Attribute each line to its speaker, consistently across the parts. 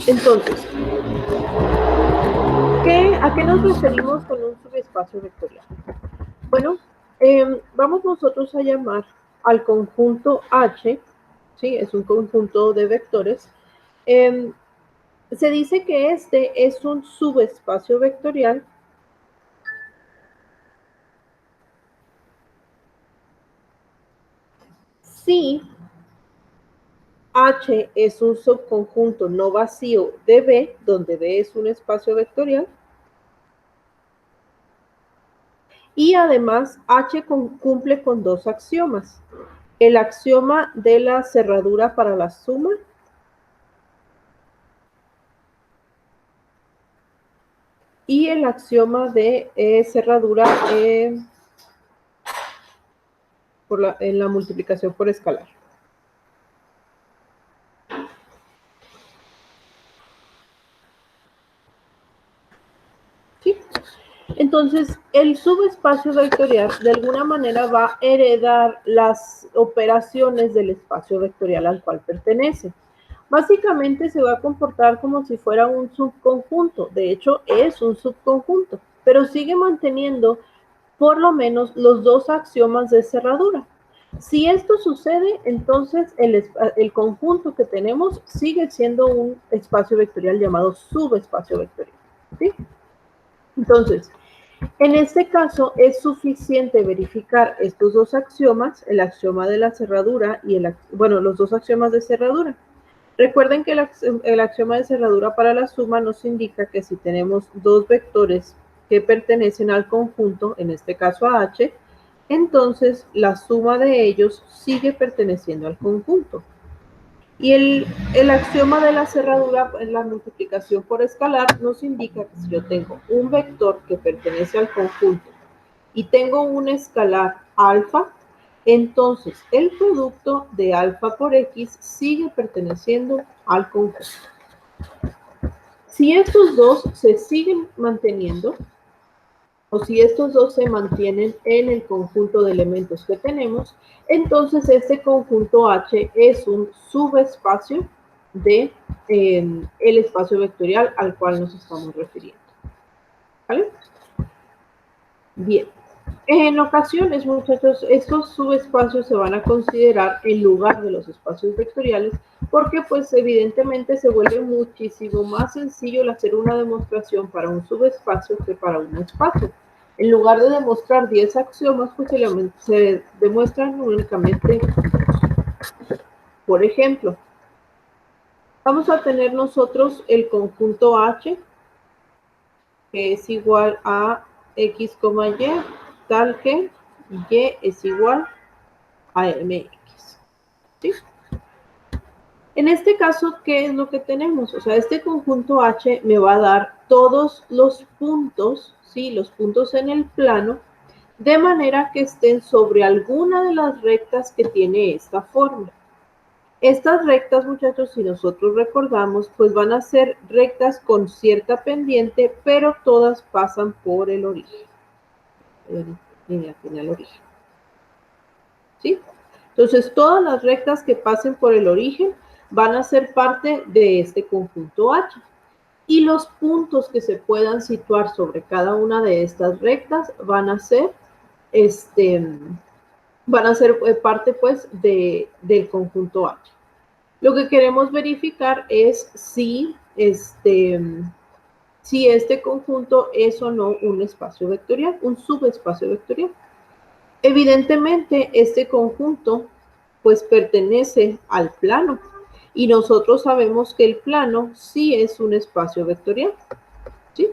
Speaker 1: Entonces, ¿a qué nos referimos con un subespacio vectorial? Bueno, vamos nosotros a llamar al conjunto H, ¿sí? Es un conjunto de vectores. Se dice que este es un subespacio vectorial si H es un subconjunto no vacío de B, donde B es un espacio vectorial, y además H cumple con dos axiomas. El axioma de la cerradura para la suma y el axioma de cerradura en la multiplicación por escalar. ¿Sí? Entonces, el subespacio vectorial de alguna manera va a heredar las operaciones del espacio vectorial al cual pertenece. Básicamente se va a comportar como si fuera un subconjunto. De hecho, es un subconjunto, pero sigue manteniendo por lo menos los dos axiomas de cerradura. Si esto sucede, entonces el conjunto que tenemos sigue siendo un espacio vectorial llamado subespacio vectorial. ¿Sí? Entonces, en este caso es suficiente verificar estos dos axiomas, el axioma de la cerradura y los dos axiomas de cerradura. Recuerden que el axioma de cerradura para la suma nos indica que si tenemos dos vectores que pertenecen al conjunto, en este caso a H, entonces la suma de ellos sigue perteneciendo al conjunto. Y el axioma de la cerradura en la multiplicación por escalar nos indica que si yo tengo un vector que pertenece al conjunto y tengo un escalar alfa, entonces el producto de alfa por x sigue perteneciendo al conjunto. Si estos dos se siguen manteniendo, o si estos dos se mantienen en el conjunto de elementos que tenemos, entonces este conjunto H es un subespacio de el espacio vectorial al cual nos estamos refiriendo. ¿Vale? Bien. En ocasiones, muchachos, estos subespacios se van a considerar en lugar de los espacios vectoriales porque, pues, evidentemente se vuelve muchísimo más sencillo el hacer una demostración para un subespacio que para un espacio. En lugar de demostrar 10 axiomas, pues se demuestran únicamente 2. Por ejemplo, vamos a tener nosotros el conjunto H, que es igual a x, y, tal que y es igual a mx. ¿Sí? En este caso, ¿qué es lo que tenemos? O sea, este conjunto H me va a dar todos los puntos, ¿sí? Los puntos en el plano, de manera que estén sobre alguna de las rectas que tiene esta forma. Estas rectas, muchachos, si nosotros recordamos, pues van a ser rectas con cierta pendiente, pero todas pasan por el origen. Línea tiene el origen. ¿Sí? Entonces, todas las rectas que pasen por el origen van a ser parte de este conjunto H. Y los puntos que se puedan situar sobre cada una de estas rectas van a ser, parte, pues, del conjunto H. Lo que queremos verificar es si este conjunto es o no un espacio vectorial, un subespacio vectorial. Evidentemente, este conjunto pues pertenece al plano y nosotros sabemos que el plano sí es un espacio vectorial, ¿sí?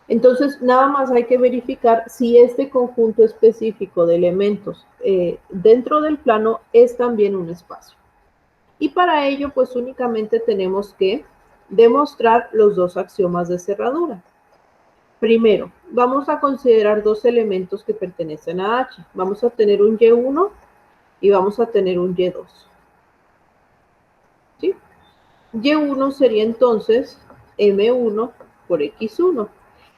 Speaker 1: Entonces, nada más hay que verificar si este conjunto específico de elementos dentro del plano es también un espacio. Y para ello, pues únicamente tenemos que demostrar los dos axiomas de cerradura. Primero, vamos a considerar dos elementos que pertenecen a H. Vamos a tener un Y1 y vamos a tener un Y2. ¿Sí? Y1 sería entonces M1 por X1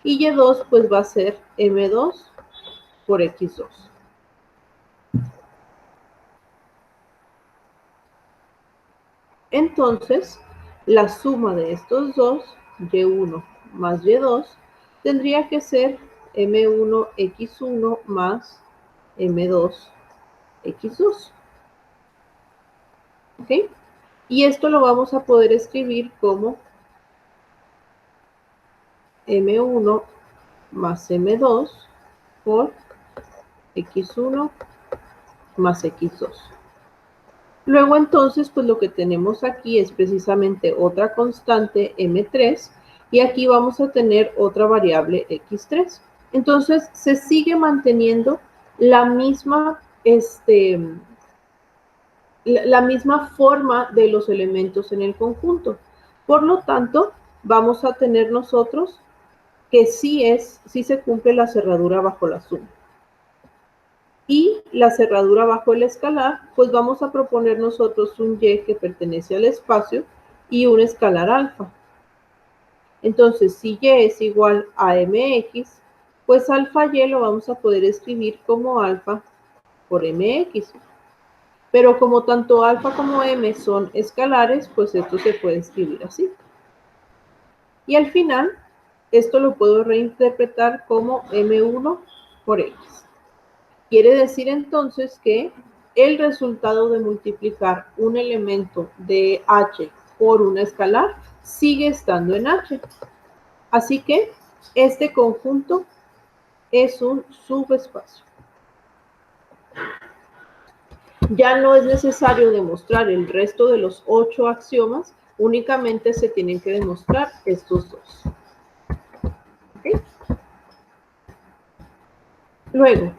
Speaker 1: y Y2 pues va a ser M2 por X2. Entonces, la suma de estos dos, y1 más y2, tendría que ser m1x1 más m2x2. ¿Ok? Y esto lo vamos a poder escribir como m1 más m2 por x1 más x2. Luego entonces, pues lo que tenemos aquí es precisamente otra constante m3 y aquí vamos a tener otra variable x3. Entonces se sigue manteniendo la misma, la misma forma de los elementos en el conjunto. Por lo tanto, vamos a tener nosotros que sí se cumple la cerradura bajo la suma. Y la cerradura bajo el escalar, pues vamos a proponer nosotros un y que pertenece al espacio y un escalar alfa. Entonces, si y es igual a mx, pues alfa y lo vamos a poder escribir como alfa por mx. Pero como tanto alfa como m son escalares, pues esto se puede escribir así. Y al final, esto lo puedo reinterpretar como m1 por x. Quiere decir entonces que el resultado de multiplicar un elemento de h por una escalar sigue estando en h. Así que este conjunto es un subespacio. Ya no es necesario demostrar el resto de los 8 axiomas, únicamente se tienen que demostrar estos dos. ¿Okay? Luego,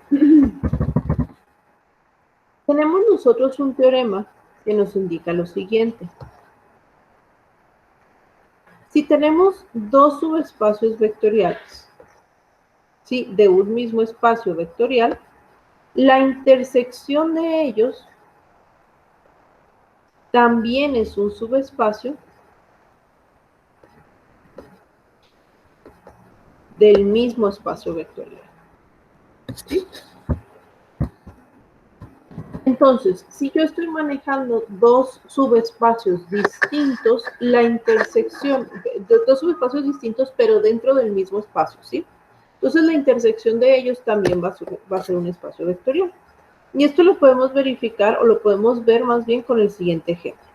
Speaker 1: tenemos nosotros un teorema que nos indica lo siguiente. Si tenemos dos subespacios vectoriales, ¿sí?, de un mismo espacio vectorial, la intersección de ellos también es un subespacio del mismo espacio vectorial. ¿Sí? Entonces, si yo estoy manejando dos subespacios distintos, la intersección de dos subespacios distintos, pero dentro del mismo espacio, ¿sí? Entonces, la intersección de ellos también va a ser un espacio vectorial. Y esto lo podemos verificar o lo podemos ver más bien con el siguiente ejemplo.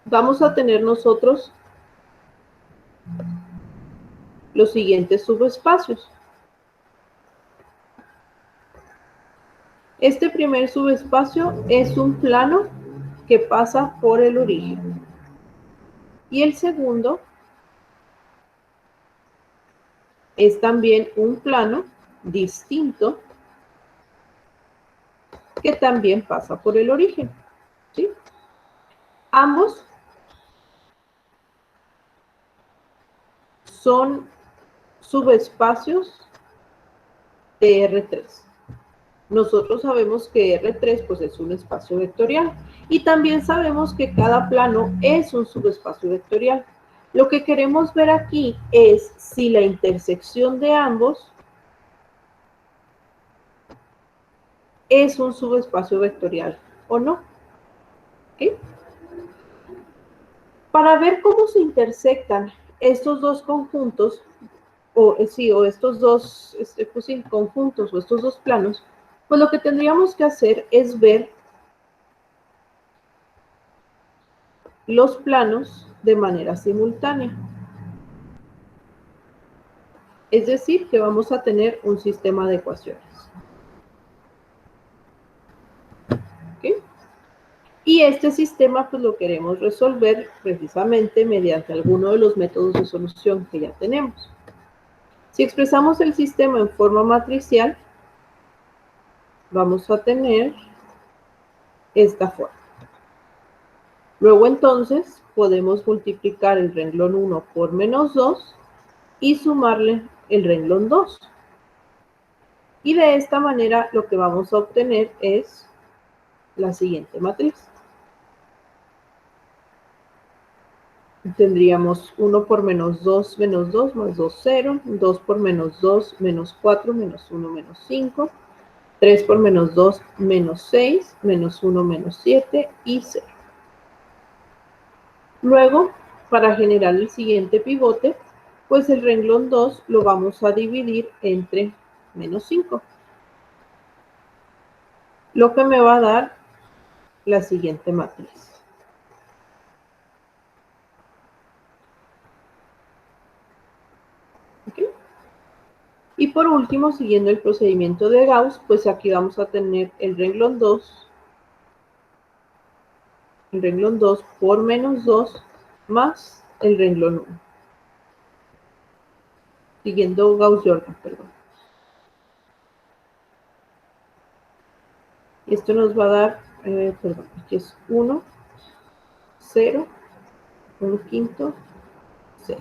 Speaker 1: Vamos a tener nosotros los siguientes subespacios. Este primer subespacio es un plano que pasa por el origen. Y el segundo es también un plano distinto que también pasa por el origen. ¿Sí? Ambos son subespacios de R3. Nosotros sabemos que R3 pues, es un espacio vectorial y también sabemos que cada plano es un subespacio vectorial. Lo que queremos ver aquí es si la intersección de ambos es un subespacio vectorial o no. ¿Okay? Para ver cómo se intersectan estos dos conjuntos, o estos dos conjuntos o estos dos planos, pues lo que tendríamos que hacer es ver los planos de manera simultánea. Es decir, que vamos a tener un sistema de ecuaciones. ¿Okay? Y este sistema pues lo queremos resolver precisamente mediante alguno de los métodos de solución que ya tenemos. Si expresamos el sistema en forma matricial, vamos a tener esta forma. Luego entonces podemos multiplicar el renglón 1 por menos 2 y sumarle el renglón 2. Y de esta manera lo que vamos a obtener es la siguiente matriz. Tendríamos 1 por menos 2 más 2, 0. 2 por menos 2, menos 4, menos 1, menos 5. 3 por menos 2, menos 6, menos 1, menos 7 y 0. Luego, para generar el siguiente pivote, pues el renglón 2 lo vamos a dividir entre menos 5, lo que me va a dar la siguiente matriz. ¿Okay? Y por último, siguiendo el procedimiento de Gauss, pues aquí vamos a tener el renglón 2 por menos 2 más el renglón 1, siguiendo Gauss-Jordan, perdón. Y esto nos va a dar, perdón, aquí es 1, 0, 1 quinto, 0.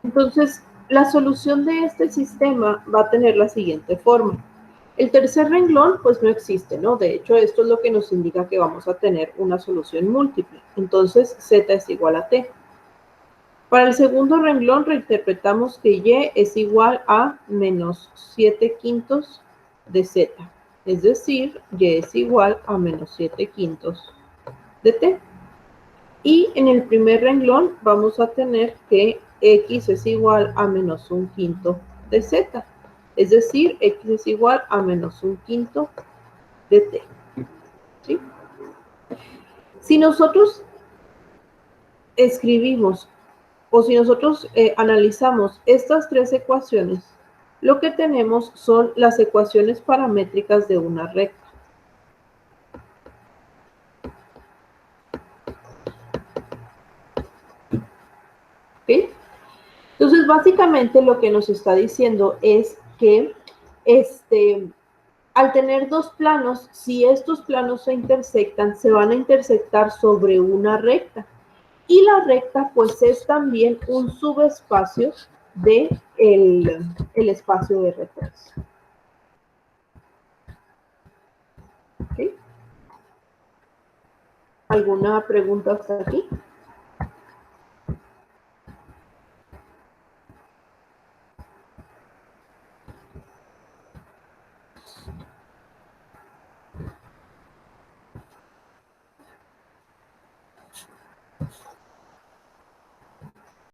Speaker 1: Entonces, la solución de este sistema va a tener la siguiente forma. El tercer renglón, pues no existe, ¿no? De hecho, esto es lo que nos indica que vamos a tener una solución múltiple. Entonces, z es igual a t. Para el segundo renglón, reinterpretamos que y es igual a menos 7 quintos de z. Es decir, y es igual a menos 7 quintos de t. Y en el primer renglón vamos a tener que x es igual a menos 1 quinto de z. Es decir, x es igual a menos 1 quinto de t. ¿Sí? Si nosotros escribimos o si nosotros analizamos estas tres ecuaciones, lo que tenemos son las ecuaciones paramétricas de una recta. ¿Sí? Entonces, básicamente lo que nos está diciendo es que al tener dos planos, si estos planos se intersectan, se van a intersectar sobre una recta. Y la recta, pues, es también un subespacio de el espacio de referencia. ¿Okay? ¿Alguna pregunta hasta aquí?